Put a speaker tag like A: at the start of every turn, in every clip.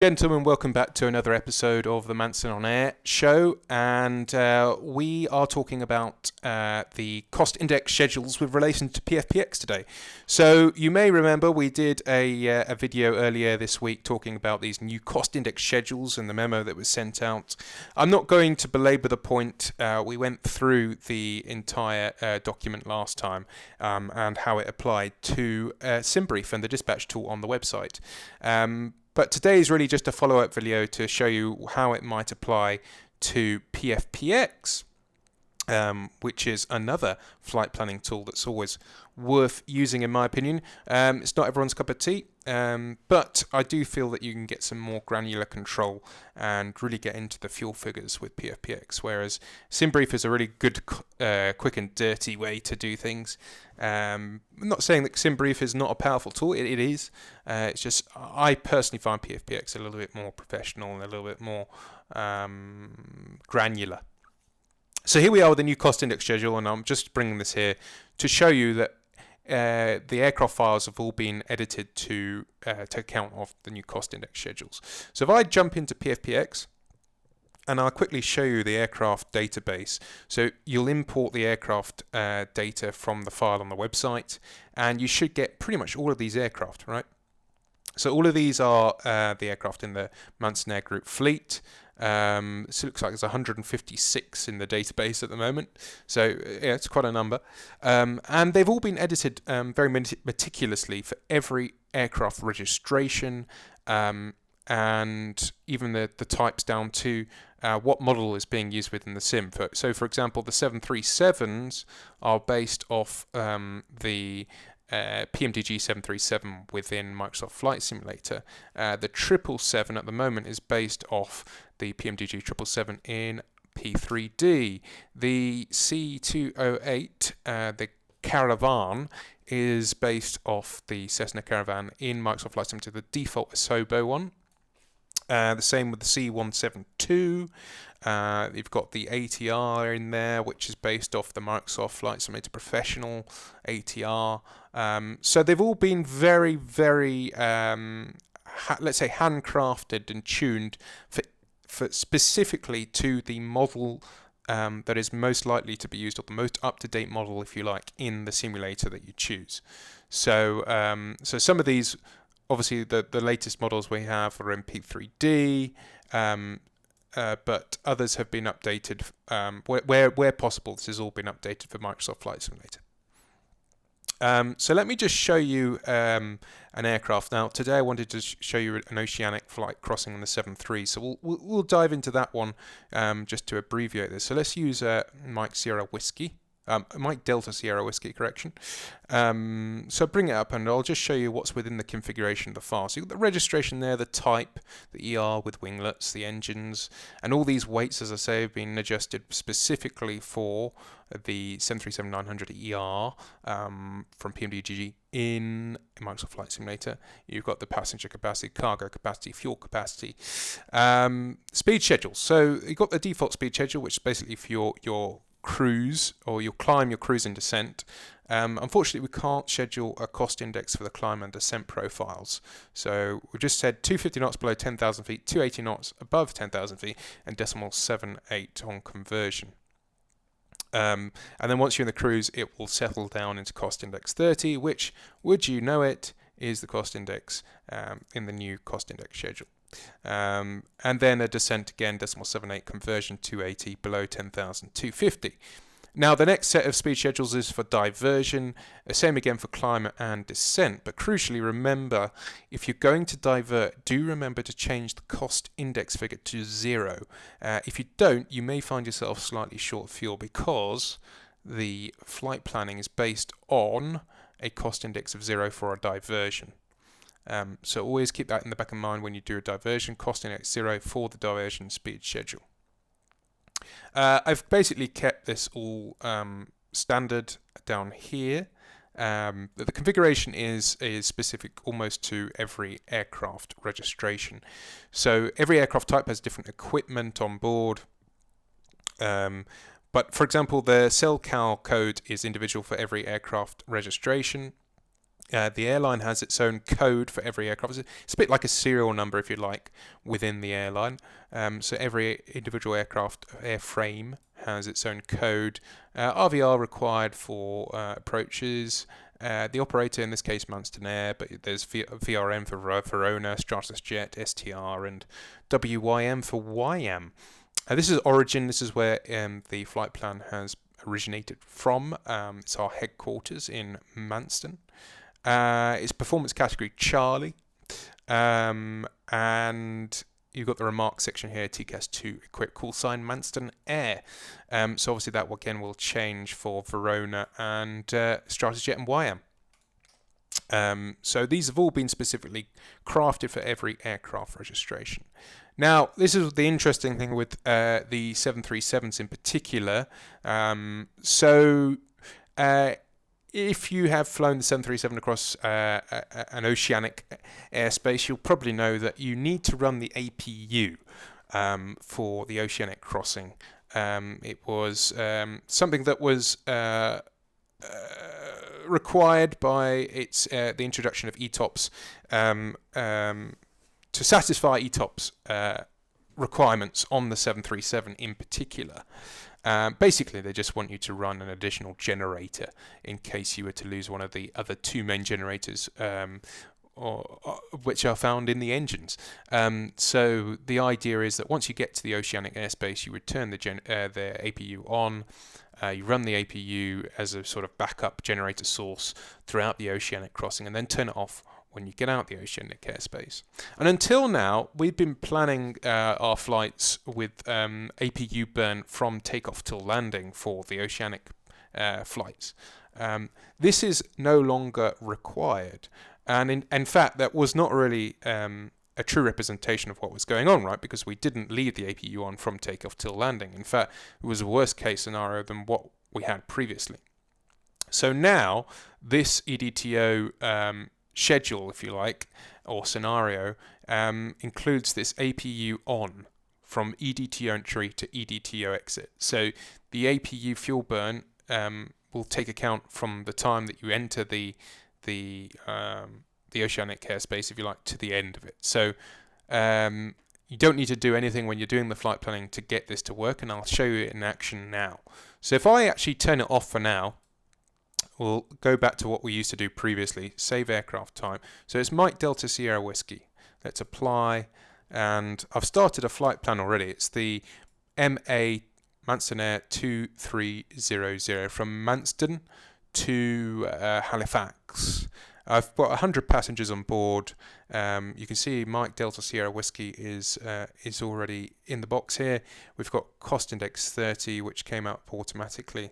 A: Gentlemen, welcome back to another episode of the Manson on Air show, and we are talking about the cost index schedules with relation to PFPX today. So you may remember we did a video earlier this week talking about these new cost index schedules and the memo that was sent out. I'm not going to belabor the point. We went through the entire document last time and how it applied to SimBrief and the dispatch tool on the website. But today is really just a follow-up video to show you how it might apply to PFPX, which is another flight planning tool that's always worth using in my opinion. It's not everyone's cup of tea, but I do feel that you can get some more granular control and really get into the fuel figures with PFPX, whereas SimBrief is a really good, quick and dirty way to do things. I'm not saying that SimBrief is not a powerful tool, it is. It's just I personally find PFPX a little bit more professional and a little bit more granular. So here we are with the new cost index schedule, and I'm just bringing this here to show you that the aircraft files have all been edited to take account of the new cost index schedules. So if I jump into PFPX, and I'll quickly show you the aircraft database. So you'll import the aircraft data from the file on the website, and you should get pretty much all of these aircraft, right? So all of these are the aircraft in the Manson Air Group fleet. So it looks like there's 156 in the database at the moment. So yeah, it's quite a number. And they've all been edited very meticulously for every aircraft registration, and even the types down to what model is being used within the sim. So for example, the 737s are based off the PMDG 737 within Microsoft Flight Simulator. The 777 at the moment is based off the PMDG 777 in P3D. The C208, the Caravan, is based off the Cessna Caravan in Microsoft Flight Simulator, the default Asobo one. The same with the C172. You've got the ATR in there, which is based off the Microsoft Flight Simulator Professional ATR. So they've all been very, very, let's say, handcrafted and tuned for specifically to the model that is most likely to be used, or the most up-to-date model, if you like, in the simulator that you choose. So, so some of these, obviously, the latest models we have are in P3D, but others have been updated where possible. This has all been updated for Microsoft Flight Simulator. So let me just show you an aircraft. Now, today I wanted to show you an Oceanic flight crossing on the 7.3. So we'll dive into that one just to abbreviate this. So let's use Mike Sierra Whiskey. Mike Delta Sierra Whiskey, correction. So bring it up and I'll just show you what's within the configuration of the file. So you've got the registration there, the type, the ER with winglets, the engines, and all these weights, as I say, have been adjusted specifically for the 737-900 ER from PMDG in Microsoft Flight Simulator. You've got the passenger capacity, cargo capacity, fuel capacity, speed schedule. So you've got the default speed schedule, which is basically for your cruise, or you'll climb, your cruise and descent. Unfortunately, we can't schedule a cost index for the climb and descent profiles. So we just said 250 knots below 10,000 feet, 280 knots above 10,000 feet, and decimal 78 on conversion. And then once you're in the cruise, it will settle down into cost index 30, which, would you know it, is the cost index in the new cost index schedule. And then a descent again, decimal 78 conversion, 280 below 10,000, 250. Now the next set of speed schedules is for diversion, same again for climb and descent, but crucially remember, if you're going to divert, do remember to change the cost index figure to 0. If you don't, you may find yourself slightly short of fuel because the flight planning is based on a cost index of 0 for a diversion. So always keep that in the back of mind when you do a diversion, cost index 0 for the diversion speed schedule. I've basically kept this all standard down here. The configuration is specific almost to every aircraft registration. So every aircraft type has different equipment on board. But for example, the CellCal code is individual for every aircraft registration. The airline has its own code for every aircraft. It's a bit like a serial number, if you like, within the airline. So every individual airframe has its own code. RVR required for approaches. The operator, in this case, Manston Air, but there's VRM for Verona, Stratus Jet, STR, and WYM for YM. This is origin. This is where the flight plan has originated from. It's our headquarters in Manston. It's performance category Charlie, and you've got the remarks section here, TCAS2 equipped call sign Manston Air. So obviously that again will change for Verona and Stratajet and YM. So these have all been specifically crafted for every aircraft registration. Now, this is the interesting thing with the 737s in particular. If you have flown the 737 across an oceanic airspace, you'll probably know that you need to run the APU for the oceanic crossing. It was something that was required by the introduction of ETOPS to satisfy ETOPS requirements on the 737 in particular. Basically, they just want you to run an additional generator in case you were to lose one of the other two main generators, which are found in the engines. So the idea is that once you get to the oceanic airspace, you would turn the APU on. You run the APU as a sort of backup generator source throughout the oceanic crossing, and then turn it off when you get out the oceanic airspace. And until now, we've been planning our flights with APU burn from takeoff till landing for the oceanic flights. This is no longer required. And in fact, that was not really a true representation of what was going on, right? Because we didn't leave the APU on from takeoff till landing. In fact, it was a worse case scenario than what we had previously. So now, this EDTO schedule, if you like, or scenario, includes this APU on from EDTO entry to EDTO exit. So the APU fuel burn will take account from the time that you enter the oceanic airspace, if you like, to the end of it. So you don't need to do anything when you're doing the flight planning to get this to work, and I'll show you it in action now. So if I actually turn it off for now, we'll go back to what we used to do previously, save aircraft time. So it's Mike Delta Sierra Whiskey. Let's apply, and I've started a flight plan already. It's the MA Manston Air 2300 from Manston to Halifax. I've got 100 passengers on board. You can see Mike Delta Sierra Whiskey is already in the box here. We've got cost index 30, which came up automatically.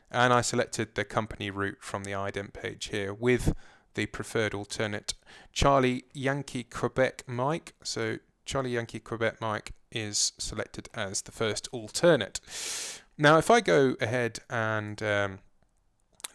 A: And I selected the company route from the ident page here with the preferred alternate Charlie Yankee Quebec Mike. So Charlie Yankee Quebec Mike is selected as the first alternate. Now if I go ahead and let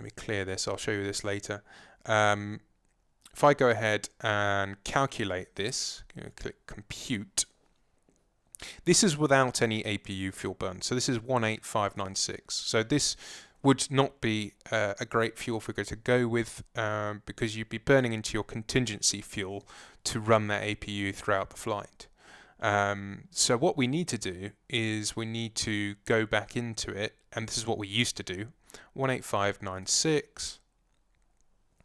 A: me clear this, I'll show you this later. If I go ahead and calculate this, click compute. This is without any APU fuel burn. So this is 18596. So this would not be a great fuel figure to go with because you'd be burning into your contingency fuel to run that APU throughout the flight. So what we need to do is we need to go back into it, and this is what we used to do, 18596.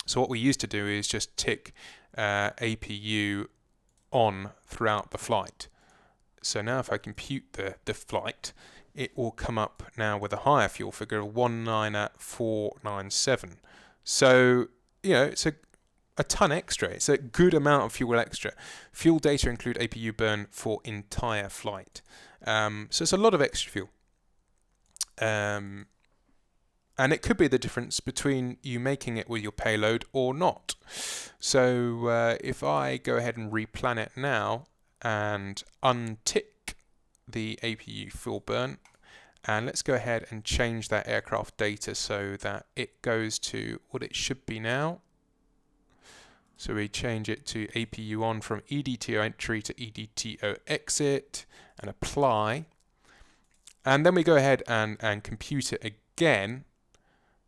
A: So what we used to do is just tick APU on throughout the flight. So now if I compute the flight, it will come up now with a higher fuel figure of 19497. So, it's a ton extra. It's a good amount of fuel extra. Fuel data include APU burn for entire flight. So it's a lot of extra fuel. And it could be the difference between you making it with your payload or not. So if I go ahead and replan it now and untick the APU fuel burn, and let's go ahead and change that aircraft data so that it goes to what it should be now. So we change it to APU on from EDTO entry to EDTO exit and apply. And then we go ahead and compute it again.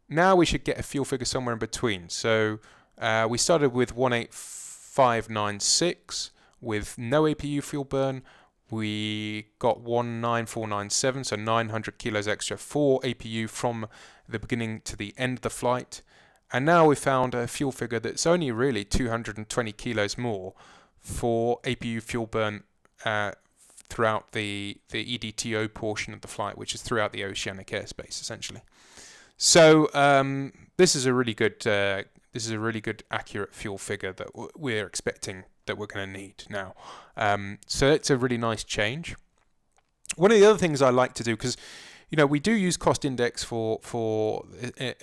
A: Now we should get a fuel figure somewhere in between. So We started with 18596 with no APU fuel burn. We got 19497, so 900 kilos extra for APU from the beginning to the end of the flight. And now we found a fuel figure that's only really 220 kilos more for APU fuel burn throughout the EDTO portion of the flight, which is throughout the oceanic airspace, essentially. So this is a really good accurate fuel figure that we're expecting that we're going to need now. So it's a really nice change. One of the other things I like to do, because we do use cost index for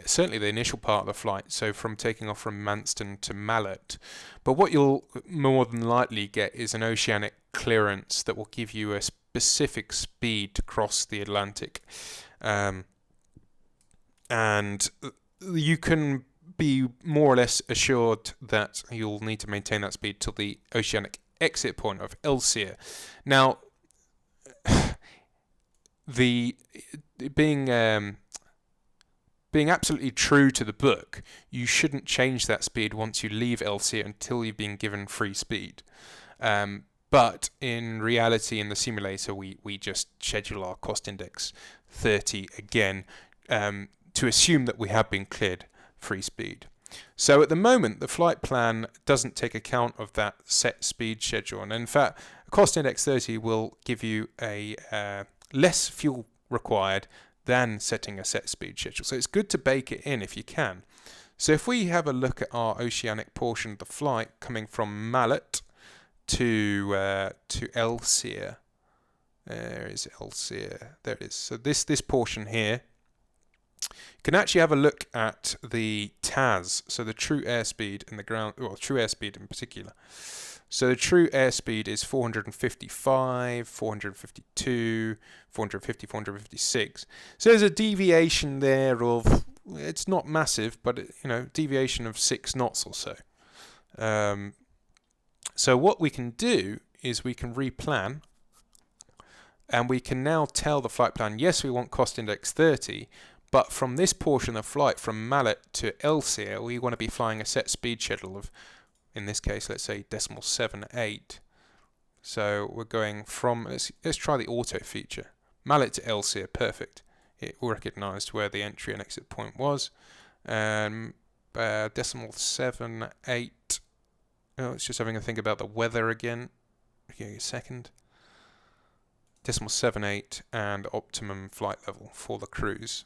A: certainly the initial part of the flight, so from taking off from Manston to Mallet. But what you'll more than likely get is an oceanic clearance that will give you a specific speed to cross the Atlantic. And you can be more or less assured that you'll need to maintain that speed till the oceanic exit point of Elsia. Now, being absolutely true to the book, you shouldn't change that speed once you leave Elsia until you've been given free speed. But in reality, in the simulator, we just schedule our cost index 30 again to assume that we have been cleared free speed. So at the moment, the flight plan doesn't take account of that set speed schedule. And in fact, cost index 30 will give you a less fuel required than setting a set speed schedule. So it's good to bake it in if you can. So if we have a look at our oceanic portion of the flight coming from Mallet to Elsia. There is Elsia. There it is. So this portion here, you can actually have a look at the TAS, so the true airspeed and the ground, well, true airspeed in particular. So the true airspeed is 455, 452, 450, 456. So there's a deviation there of, it's not massive, but deviation of 6 knots or so. So what we can do is we can replan, and we can now tell the flight plan, yes, we want cost index 30, but from this portion of flight from Mallet to Elsia, we want to be flying a set speed schedule of, in this case, let's say 0.78. So we're going from, let's try the auto feature. Mallet to Elsia, perfect. It recognised where the entry and exit point was. 0.78. Oh, it's just having a think about the weather again. Okay, a second. 0.78 and optimum flight level for the cruise.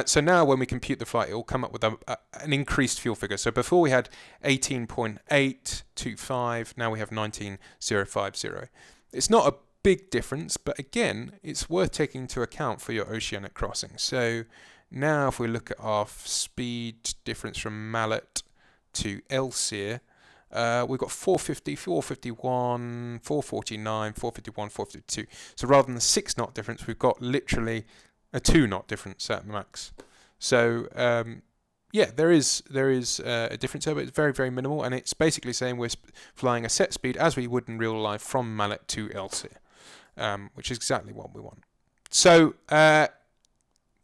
A: So now when we compute the flight, it will come up with an increased fuel figure. So before we had 18.825, now we have 19.050. It's not a big difference, but again, it's worth taking into account for your oceanic crossing. So now if we look at our speed difference from Mallet to Elsia, we've got 450, 451, 449, 451, 452. So rather than the 6 knot difference, we've got literally a 2 knot difference at max. So yeah, there is a difference there, but it's very, very minimal, and it's basically saying we're flying a set speed as we would in real life from Mallet to Elsia, which is exactly what we want. So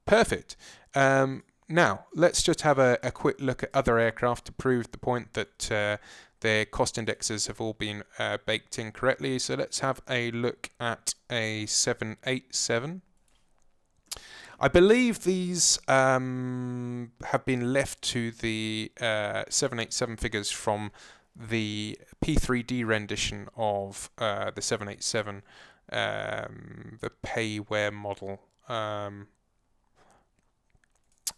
A: perfect. Now let's just have a quick look at other aircraft to prove the point that their cost indexes have all been baked in correctly. So let's have a look at a 787. I believe these have been left to the 787 figures from the P3D rendition of the 787, the pay-wear model.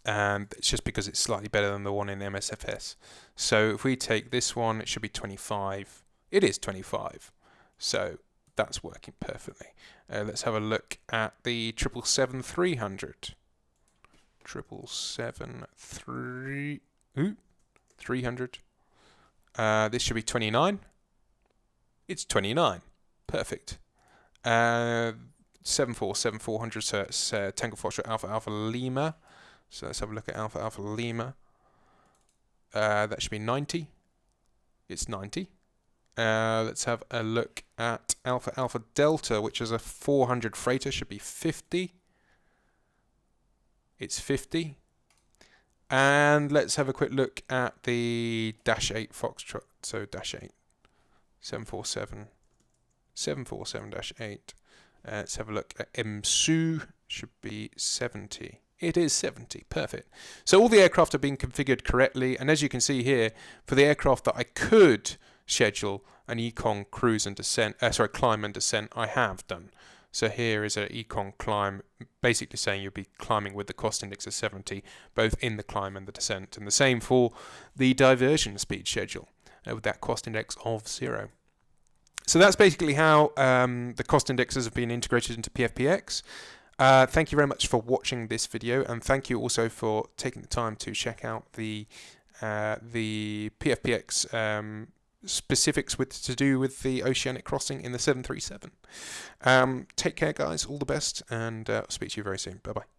A: And it's just because it's slightly better than the one in MSFS. So if we take this one, it should be 25. It is 25. So that's working perfectly. Let's have a look at the 777-300. 300. This should be 29. It's 29. Perfect. 747-400, so it's Tango Foxtrot Alpha Alpha Lima. So let's have a look at Alpha Alpha Lima. That should be 90. It's 90. Let's have a look at Alpha Alpha Delta, which is a 400 freighter, should be 50. It's 50. And let's have a quick look at the dash 8 Foxtrot. So dash 8, 747-8. Let's have a look at MSU. Should be 70. It is 70. Perfect. So all the aircraft are being configured correctly. And as you can see here, for the aircraft that I could schedule an econ cruise and descent, climb and descent, I have done. So here is an econ climb, basically saying you'll be climbing with the cost index of 70, both in the climb and the descent. And the same for the diversion speed schedule, with that cost index of 0. So that's basically how the cost indexes have been integrated into PFPX. Thank you very much for watching this video, and thank you also for taking the time to check out the PFPX specifics to do with the Oceanic crossing in the 737. Take care, guys. All the best, and I'll speak to you very soon. Bye-bye.